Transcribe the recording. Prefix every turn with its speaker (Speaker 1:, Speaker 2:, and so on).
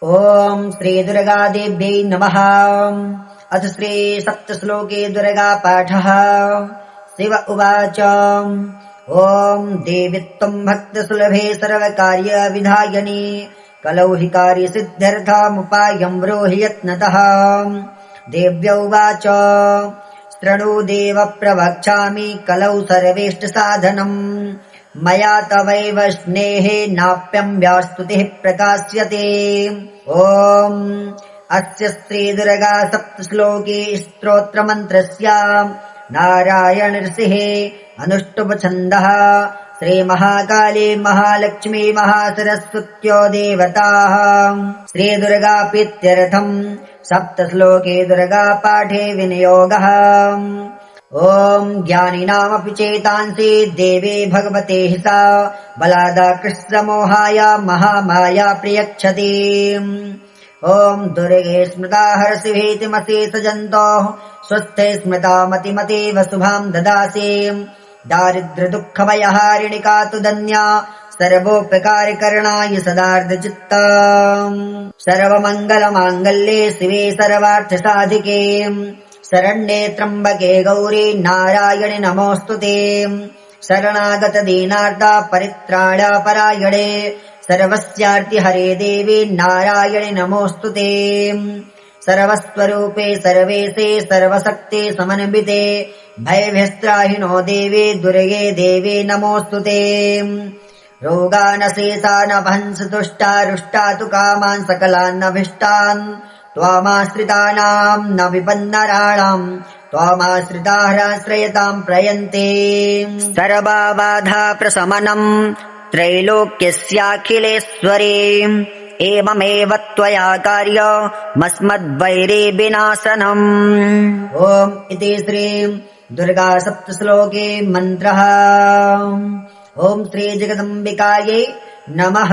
Speaker 1: ॐ श्री दुर्गादेव्यै नमः। अथ श्री सप्तश्लोके दुर्गा पाठः। शिव उवाच ॐ देवी त्वं भक्तसुलभे सर्वकार्य विधायिनी कलौ हि कार्यसिद्ध्यर्थमुपायं ब्रूहि यत्नतः। देव्य उवाच शृणु देव प्रवक्ष्यामि कलौ सर्वेष्ट साधनम् मया तवैव स्नेहेनाप्यम्ब्यास्तुतिः प्रकाश्यते। ॐ अस्य श्री दुर्गा सप्तश्लोके स्तोत्रमन्त्रस्य नारायण ऋषिः अनुष्टुप छन्दः। श्री महाकाली महालक्ष्मी महासरस्वत्यो देवताः श्री दुर्गा प्रीत्यर्थम् सप्तश्लोके दुर्गा पाठे विनियोगः। ॐ ज्ञानिनामपि चेतांसि देवे भगवते सा बलादाकृष्टमोहाय महामाया प्रयच्छति। ॐ दुर्गे स्मृता हर्षिभीतिमशेषजन्तोः स्वस्थे स्मृता मतिमतीव शुभां ददासि। दारिद्र्यदुःखभयहारिणि तु धन्या सर्वोपकारकरणाय सदार्धचित्ता। सर्वमङ्गलमाङ्गल्ये शिवे सर्वार्थसाधिके शरण्ये त्र्यम्बके गौरी नारायणि नमोऽस्तुते। शरणागत दीनार्ता परित्राणपरायणे सर्वस्यार्ति हरे देवी नारायणि नमोऽस्तुते। सर्वस्वरूपे सर्वेशे सर्वशक्ते समन्विते भयभ्यस्त्राहिनो देवी दुर्गे देवी नमोऽस्तुते। रोगानशेषानभंस दुष्टा रुष्टा तु कामान् सकलान्नभीष्टान् त्वामाश्रितानाम् न विपन्नराणाम् त्वामाश्रिताराश्रयताम् प्रयन्ते। सर्वबाधा प्रशमनम् त्रैलोक्यस्याखिलेश्वरे एवमेव त्वया कार्यमस्मद्वैरे विनाशनम्। ॐ इति श्री दुर्गा सप्तश्लोके मन्त्रः। ॐ श्री जगदम्बिकायै नमः।